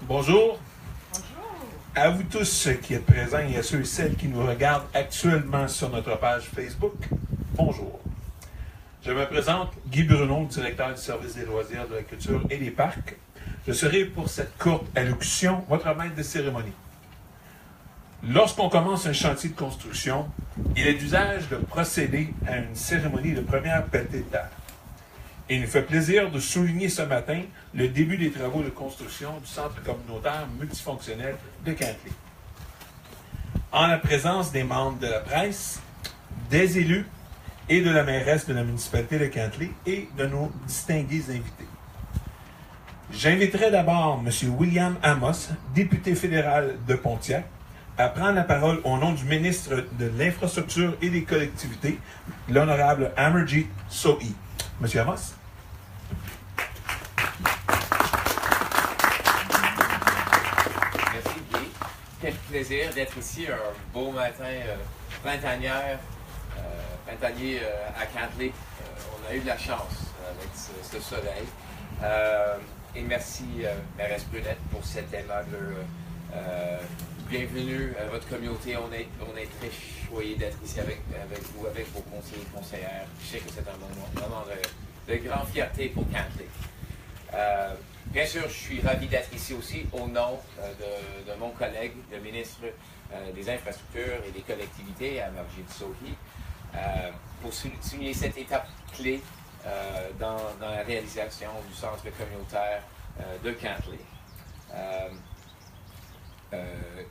Bonjour. À vous tous qui êtes présents et à ceux et celles qui nous regardent actuellement sur notre page Facebook, bonjour. Je me présente, Guy Bruno, directeur du service des loisirs, de la culture et des parcs. Je serai pour cette courte allocution votre maître de cérémonie. Lorsqu'on commence un chantier de construction, il est d'usage de procéder à une cérémonie de première pelletée de terre. Et il nous fait plaisir de souligner ce matin le début des travaux de construction du centre communautaire multifonctionnel de Cantley. En la présence des membres de la presse, des élus et de la mairesse de la municipalité de Cantley et de nos distingués invités. J'inviterai d'abord M. William Amos, député fédéral de Pontiac, à prendre la parole au nom du ministre de l'Infrastructure et des Collectivités, l'honorable Amarjeet Sohi. Monsieur Amos. Merci, Guy. Quel plaisir d'être ici, un beau matin printanier à Cantley. On a eu de la chance avec ce soleil. Et merci, mairesse Brunette, pour cette aimable bienvenue à votre communauté. On est très choyés d'être ici avec vous, avec vos conseillers et conseillères. Je sais que c'est un moment de grande fierté pour Cantley. Bien sûr, je suis ravi d'être ici aussi au nom de mon collègue, le ministre des Infrastructures et des Collectivités, Amarjeet Sohi, pour souligner cette étape clé dans la réalisation du centre communautaire de Cantley.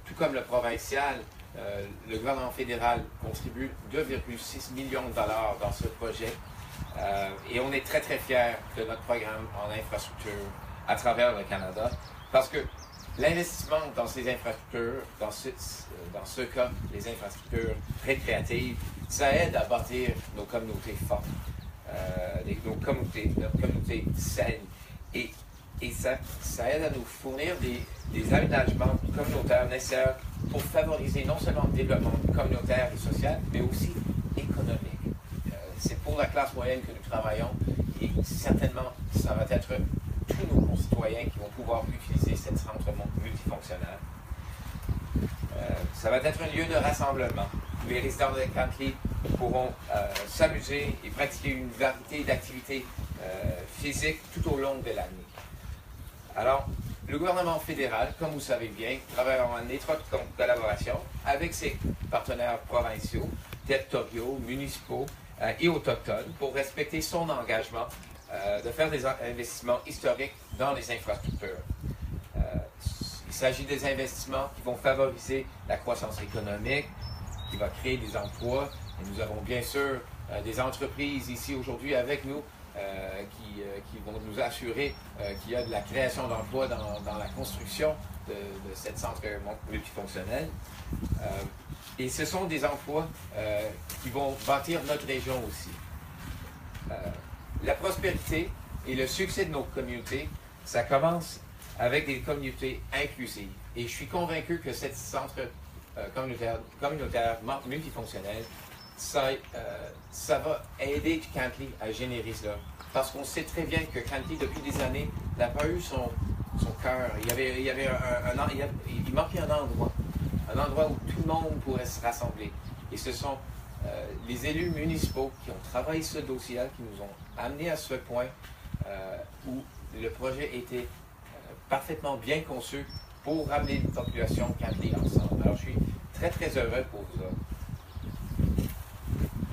Tout comme le provincial, le gouvernement fédéral contribue 2,6 millions de dollars dans ce projet et on est très très fiers de notre programme en infrastructure à travers le Canada parce que l'investissement dans ces infrastructures, dans ce cas, les infrastructures récréatives, ça aide à bâtir nos communautés fortes, notre communauté saine et ça aide à nous fournir des aménagements communautaires nécessaires pour favoriser non seulement le développement communautaire et social, mais aussi économique. C'est pour la classe moyenne que nous travaillons et certainement, ça va être tous nos concitoyens qui vont pouvoir utiliser ce centre multifonctionnel. Ça va être un lieu de rassemblement où les résidents de Cantley pourront s'amuser et pratiquer une variété d'activités physiques tout au long de l'année. Alors, le gouvernement fédéral, comme vous savez bien, travaille en étroite collaboration avec ses partenaires provinciaux, territoriaux, municipaux et autochtones pour respecter son engagement de faire des investissements historiques dans les infrastructures. Il s'agit des investissements qui vont favoriser la croissance économique, qui va créer des emplois. Et nous avons bien sûr des entreprises ici aujourd'hui avec nous qui vont nous assurer qu'il y a de la création d'emplois dans la construction de cet centre multifonctionnel. Et ce sont des emplois qui vont bâtir notre région aussi. La prospérité et le succès de nos communautés, ça commence avec des communautés inclusives. Et je suis convaincu que ce centre communautaire multifonctionnel, ça va aider Cantley à générer cela. Parce qu'on sait très bien que Cantley, depuis des années, n'a pas eu son cœur. Il manquait un endroit où tout le monde pourrait se rassembler. Et ce sont les élus municipaux qui ont travaillé ce dossier-là, qui nous ont amenés à ce point où le projet était parfaitement bien conçu pour ramener la population Cantley ensemble. Alors, je suis très, très heureux pour vous.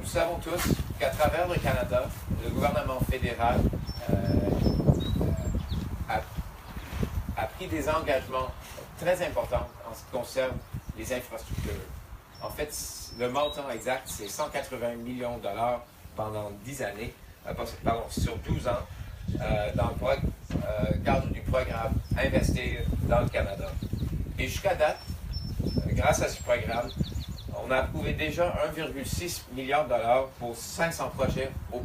Nous savons tous qu'à travers le Canada, le gouvernement fédéral a pris des engagements très importants en ce qui concerne les infrastructures. En fait, le montant exact, c'est 180 millions de dollars pendant 10 années, sur 12 ans, dans le cadre du programme Investir dans le Canada. Et jusqu'à date, grâce à ce programme, on a approuvé déjà 1,6 milliard de dollars pour 500 projets au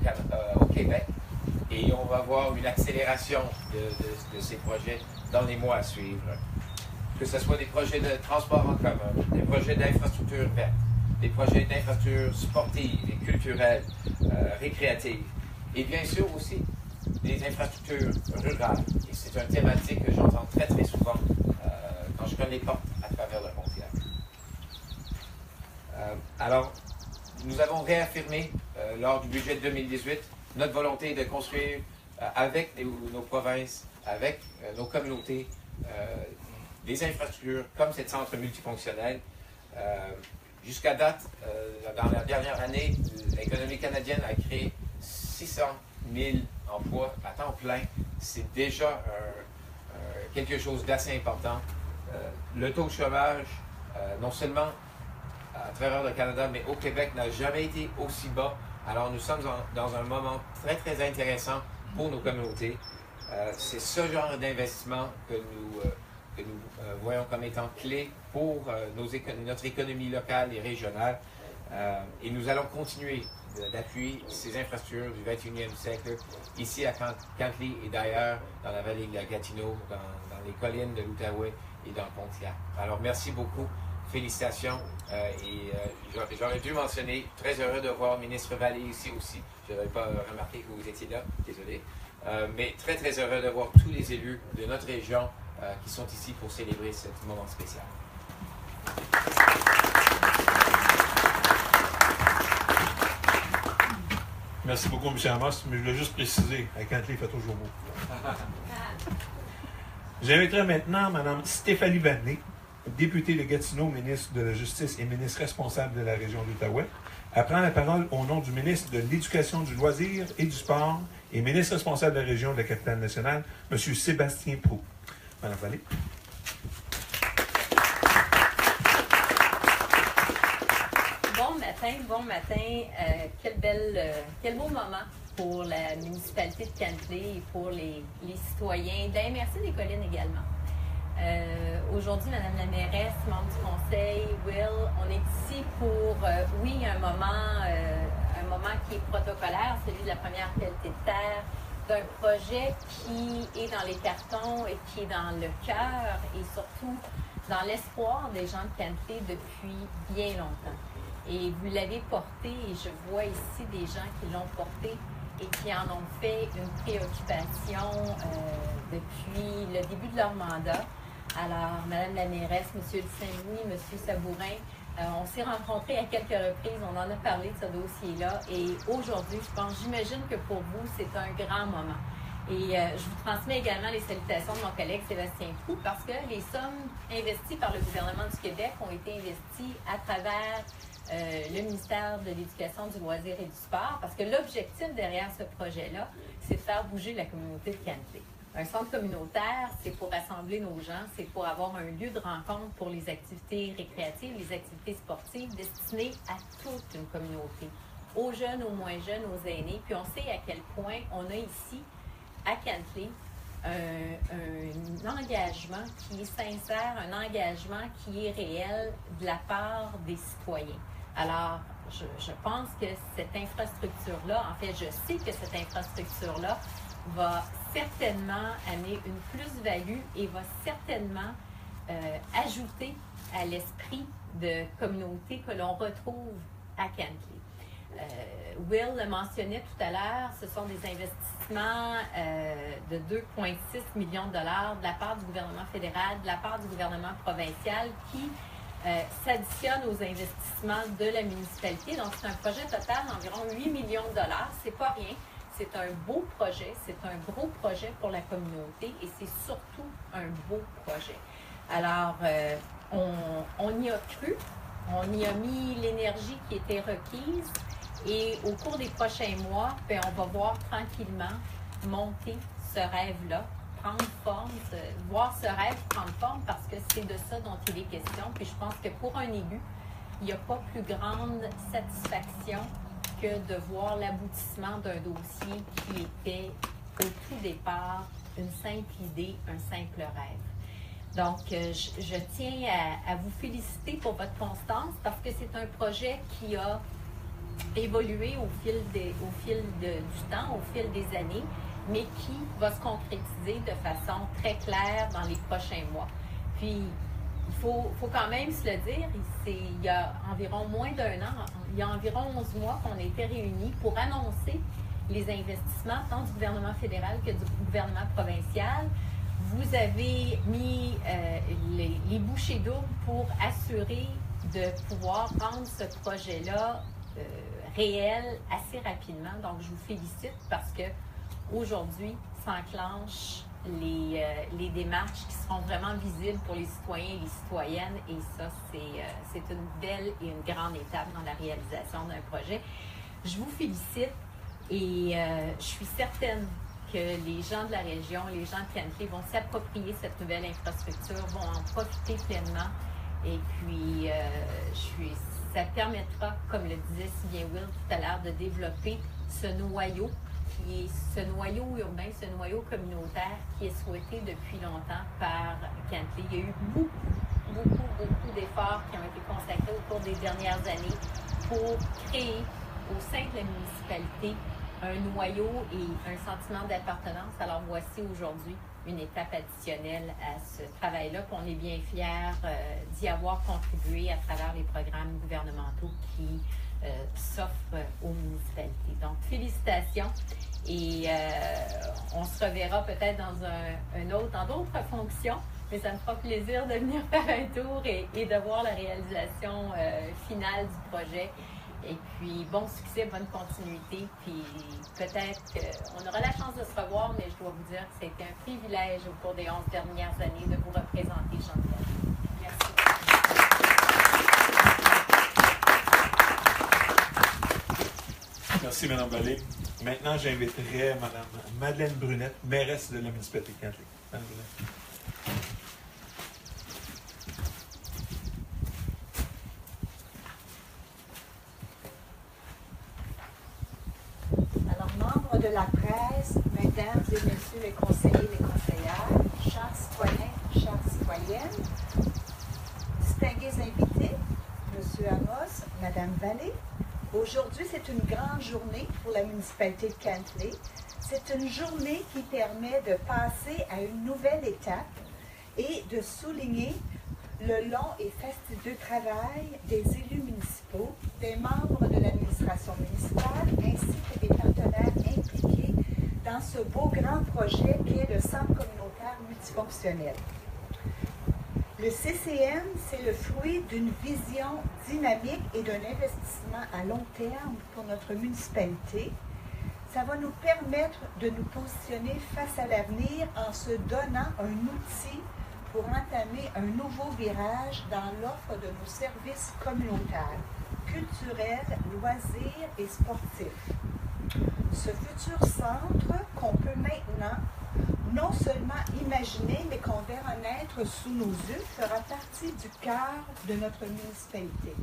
Québec. Et on va voir une accélération de ces projets dans les mois à suivre. Que ce soit des projets de transport en commun, des projets d'infrastructure verte, des projets d'infrastructure sportive et culturelle, récréative. Et bien sûr aussi des infrastructures rurales. Et c'est une thématique que j'entends très très souvent quand je connais les portes à travers le Pontiac. Alors, nous avons réaffirmé lors du budget de 2018 notre volonté de construire avec nos provinces, avec nos communautés, des infrastructures comme cette centre multifonctionnel. Jusqu'à date, dans la dernière année, l'économie canadienne a créé 600 000 emplois à temps plein. C'est déjà quelque chose d'assez important. Le taux de chômage, non seulement à travers le Canada, mais au Québec, n'a jamais été aussi bas. Alors nous sommes dans un moment très, très intéressant pour nos communautés. C'est ce genre d'investissement que nous voyons comme étant clé pour notre économie locale et régionale. Et nous allons continuer d'appuyer ces infrastructures du 21e siècle ici à Cantley et d'ailleurs dans la vallée de la Gatineau, dans les collines de l'Outaouais et dans le Pontiac. Alors merci beaucoup, félicitations et j'aurais dû mentionner, très heureux de voir le ministre Vallée ici aussi. Je n'avais pas remarqué que vous étiez là, désolé. Mais très très heureux de voir tous les élus de notre région qui sont ici pour célébrer ce moment spécial. Merci beaucoup, M. Amos, mais je voulais juste préciser, à Cantley, il fait toujours beau. J'inviterai maintenant Mme Stéphanie Vanney, députée de Gatineau, ministre de la Justice et ministre responsable de la région de l'Outaouais, à prendre la parole au nom du ministre de l'Éducation, du Loisir et du Sport et ministre responsable de la région de la Capitale-Nationale, M. Sébastien Proulx. Mme Vanney. Bon matin. Quel beau moment pour la municipalité de Cantley et pour les citoyens de la MRC des Collines également. Aujourd'hui, Mme la mairesse, membre du conseil, Will, on est ici pour, oui, un moment qui est protocolaire, celui de la première qualité de terre, d'un projet qui est dans les cartons et qui est dans le cœur et surtout dans l'espoir des gens de Cantley depuis bien longtemps. Et vous l'avez porté, et je vois ici des gens qui l'ont porté et qui en ont fait une préoccupation depuis le début de leur mandat. Alors, Mme la mairesse, M. de Saint-Louis, M. Sabourin, on s'est rencontrés à quelques reprises, on en a parlé de ce dossier-là. Et aujourd'hui, j'imagine que pour vous, c'est un grand moment. Et je vous transmets également les salutations de mon collègue Sébastien Proulx parce que les sommes investies par le gouvernement du Québec ont été investies à travers le ministère de l'Éducation, du Loisir et du Sport, parce que l'objectif derrière ce projet-là, c'est de faire bouger la communauté de Cantley. Un centre communautaire, c'est pour rassembler nos gens, c'est pour avoir un lieu de rencontre pour les activités récréatives, les activités sportives destinées à toute une communauté, aux jeunes, aux moins jeunes, aux aînés. Puis on sait à quel point on a ici, à Cantley, un engagement qui est sincère, un engagement qui est réel de la part des citoyens. Alors, je pense que cette infrastructure-là, en fait, je sais que cette infrastructure-là va certainement amener une plus-value et va certainement ajouter à l'esprit de communauté que l'on retrouve à Cantley. Will le mentionnait tout à l'heure, ce sont des investissements de 2,6 millions de dollars de la part du gouvernement fédéral, de la part du gouvernement provincial qui s'additionnent aux investissements de la municipalité. Donc, c'est un projet total d'environ 8 millions de dollars. C'est pas rien. C'est un beau projet, c'est un gros projet pour la communauté et c'est surtout un beau projet. Alors, on y a cru, on y a mis l'énergie qui était requise et au cours des prochains mois, bien, on va voir tranquillement monter ce rêve-là, prendre forme, voir ce rêve prendre forme parce que c'est de ça dont il est question. Puis je pense que pour un élu, il n'y a pas plus grande satisfaction que de voir l'aboutissement d'un dossier qui était au tout départ une simple idée, un simple rêve. Donc, je tiens à vous féliciter pour votre constance parce que c'est un projet qui a évolué au fil du temps, au fil des années, mais qui va se concrétiser de façon très claire dans les prochains mois. Puis, il faut quand même se le dire, il y a environ moins d'un an, il y a environ 11 mois qu'on était réunis pour annoncer les investissements, tant du gouvernement fédéral que du gouvernement provincial. Vous avez mis les bouchées doubles pour assurer de pouvoir rendre ce projet-là réel assez rapidement. Donc, je vous félicite parce que aujourd'hui s'enclenchent les démarches qui seront vraiment visibles pour les citoyens et les citoyennes. Et ça, c'est une belle et une grande étape dans la réalisation d'un projet. Je vous félicite et je suis certaine que les gens de la région, les gens de Kentley vont s'approprier cette nouvelle infrastructure, vont en profiter pleinement. Et puis, ça permettra, comme le disait si bien Will tout à l'heure, de développer ce noyau qui est ce noyau urbain, ce noyau communautaire qui est souhaité depuis longtemps par Kentley. Il y a eu beaucoup d'efforts qui ont été consacrés au cours des dernières années pour créer au sein de la municipalité un noyau et un sentiment d'appartenance. Alors voici aujourd'hui une étape additionnelle à ce travail-là, qu'on est bien fiers d'y avoir contribué à travers les programmes gouvernementaux qui s'offrent aux municipalités. Donc, félicitations et on se reverra peut-être dans d'autres fonctions, mais ça me fera plaisir de venir faire un tour et de voir la réalisation finale du projet. Et puis, bon succès, bonne continuité. Puis, peut-être qu'on aura la chance de se revoir, mais je dois vous dire que c'était un privilège au cours des 11 dernières années de vous représenter, Jean-Pierre. Merci. Merci, Mme Vallée. Maintenant, j'inviterai Mme Madeleine Brunette, mairesse de la municipalité de Kentley. Mme Brunette. De la presse, mesdames et messieurs les conseillers, les conseillères, chers citoyens, chères citoyennes, distingués invités, M. Amos, Mme Vallée, aujourd'hui c'est une grande journée pour la municipalité de Kentley. C'est une journée qui permet de passer à une nouvelle étape et de souligner le long et fastidieux travail des élus municipaux, des membres de l'administration municipale ainsi que des partenaires impliqués dans ce beau grand projet qui est le Centre communautaire multifonctionnel. Le CCM, c'est le fruit d'une vision dynamique et d'un investissement à long terme pour notre municipalité. Ça va nous permettre de nous positionner face à l'avenir en se donnant un outil pour entamer un nouveau virage dans l'offre de nos services communautaires, culturels, loisirs et sportifs. Ce futur centre qu'on peut maintenant non seulement imaginer, mais qu'on verra naître sous nos yeux, fera partie du cœur de notre municipalité.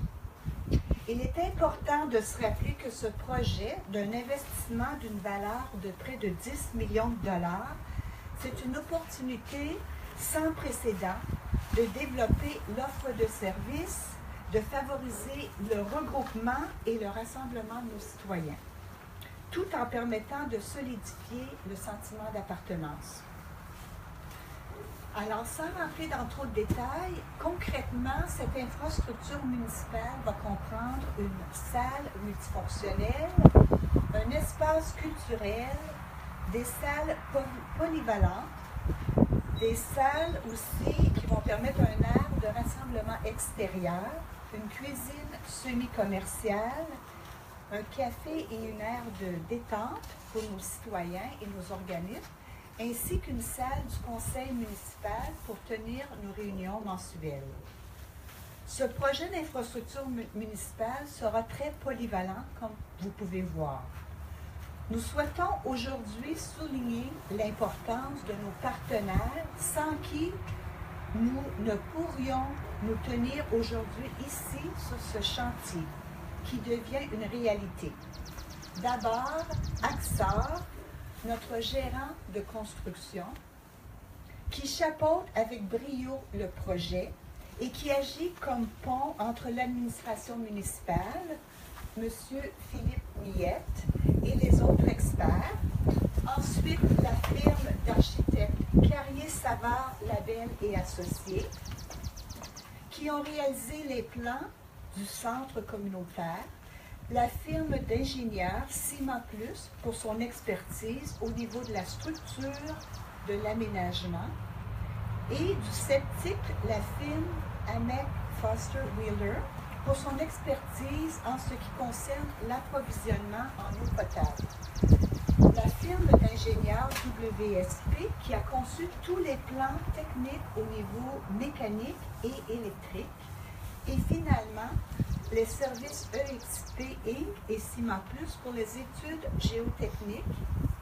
Il est important de se rappeler que ce projet d'un investissement d'une valeur de près de 10 millions de dollars, c'est une opportunité sans précédent de développer l'offre de services, de favoriser le regroupement et le rassemblement de nos citoyens, tout en permettant de solidifier le sentiment d'appartenance. Alors, sans rentrer dans trop de détails, concrètement, cette infrastructure municipale va comprendre une salle multifonctionnelle, un espace culturel, des salles polyvalentes, des salles aussi qui vont permettre un aire de rassemblement extérieur, une cuisine semi-commerciale, un café et une aire de détente pour nos citoyens et nos organismes, ainsi qu'une salle du conseil municipal pour tenir nos réunions mensuelles. Ce projet d'infrastructure municipale sera très polyvalent, comme vous pouvez voir. Nous souhaitons aujourd'hui souligner l'importance de nos partenaires sans qui nous ne pourrions nous tenir aujourd'hui ici sur ce chantier qui devient une réalité. D'abord, Axar, notre gérant de construction, qui chapeaute avec brio le projet et qui agit comme pont entre l'administration municipale, M. Philippe Millette et les autres experts. Ensuite, la firme d'architectes Carrier-Savard, Labelle et Associés, qui ont réalisé les plans du centre communautaire, La firme d'ingénieurs Ciment Plus pour son expertise au niveau de la structure de l'aménagement. Et du septique, la firme Amec Foster Wheeler pour son expertise en ce qui concerne l'approvisionnement en eau potable. La firme d'ingénieurs WSP qui a conçu tous les plans techniques au niveau mécanique et électrique. Et finalement, les services EXP Inc. et Ciment Plus pour les études géotechniques,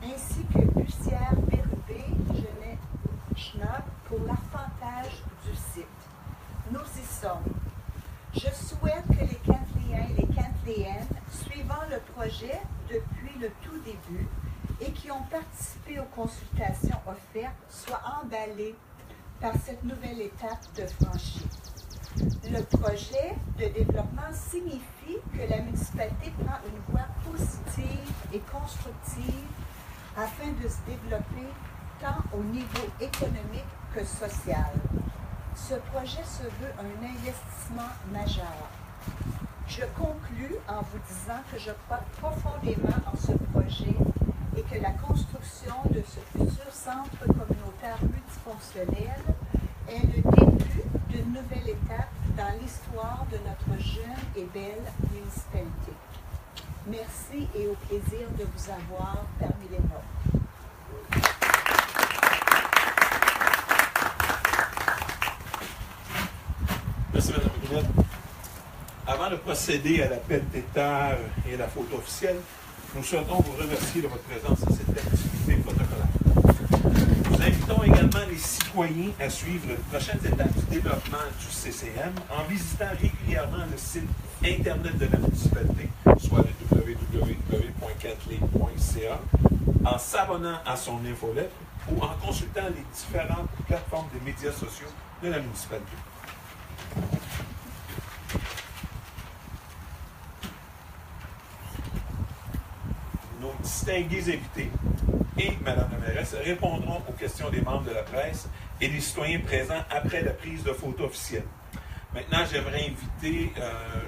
ainsi que Bussière Bérubé, Genet Schnob pour l'arpentage du site. Nous y sommes. Je souhaite que les Cantléens et les Cantléennes, suivant le projet depuis le tout début et qui ont participé aux consultations offertes, soient emballés par cette nouvelle étape de franchie. Le projet de développement signifie que la municipalité prend une voie positive et constructive afin de se développer tant au niveau économique que social. Ce projet se veut un investissement majeur. Je conclus en vous disant que je crois profondément en ce projet et que la construction de ce futur centre communautaire multifonctionnel est le début d'une nouvelle étape dans l'histoire de notre jeune et belle municipalité. Merci et au plaisir de vous avoir parmi les nôtres. Merci, Mme Brunette. Avant de procéder à l'appel des terres et à la photo officielle, nous souhaitons vous remercier de votre présence à cette activité protocolaire. Nous invitons également les citoyens à suivre les prochaines étapes du développement du CCM en visitant régulièrement le site Internet de la municipalité, soit le www.cantley.ca, en s'abonnant à son infolettre ou en consultant les différentes plateformes de médias sociaux de la municipalité. Nos distingués invités et Mme la mairesse répondront aux questions des membres de la presse et des citoyens présents après la prise de photo officielle. Maintenant, j'aimerais inviter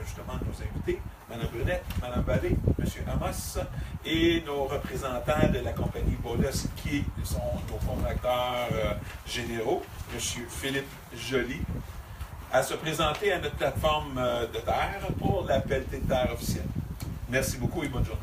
justement nos invités, Mme Brunette, Mme Vallée, M. Amos et nos représentants de la compagnie Bolus qui sont nos contracteurs généraux, M. Philippe Joly, à se présenter à notre plateforme de terre pour l'appel des terres officielle. Merci beaucoup et bonne journée.